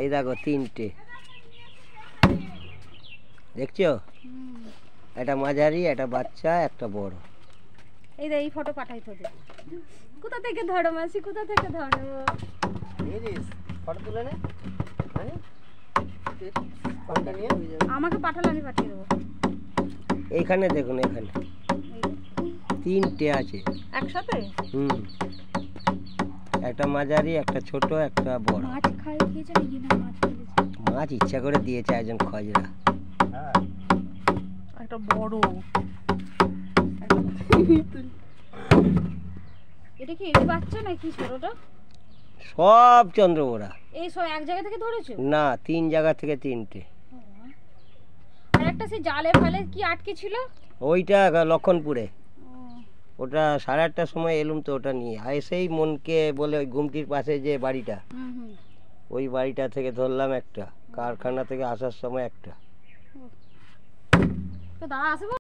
এই দেখো তিনটে দেখছো, একটা মাঝারি, একটা বাচ্চা, একটা বড়। এই যে এই ফটো পাঠাই তো, কোথা থেকে ধরো মাসি, কোথা থেকে ধরো? ফটো তুলে নে, আমাকে পাঠালে আমি পাঠিয়ে দেবো। এইখানে দেখুন, এখানে তিনটে আছে একসাথে। একটা মাঝারি, একটা ছোট, একটা বড়। মাছ খাই খেয়েছে নাকি? না, মাছ খেয়েছে। মাছ ইচ্ছা করে দিয়েছে একজন খজরা। একটা বড়। এটা কি এই বাচ্চা নাকি ছোটটা? সব চন্দ্রবোড়া। এই সব এক জায়গা থেকে ধরেছো? না, তিন জায়গা থেকে তিনটে। আর একটা সেই জালে ফালে কি আটকে ছিল? ওইটা লক্ষণপুরে। ওটা 8:30টার সময় এলুম তো ওটা নিয়ে, আর সেই মনকে বলে ওই গুমটির পাশে যে বাড়িটা, ওই বাড়িটা থেকে ধরলাম একটা, কারখানা থেকে আসার সময় একটা। দাদা আসবে।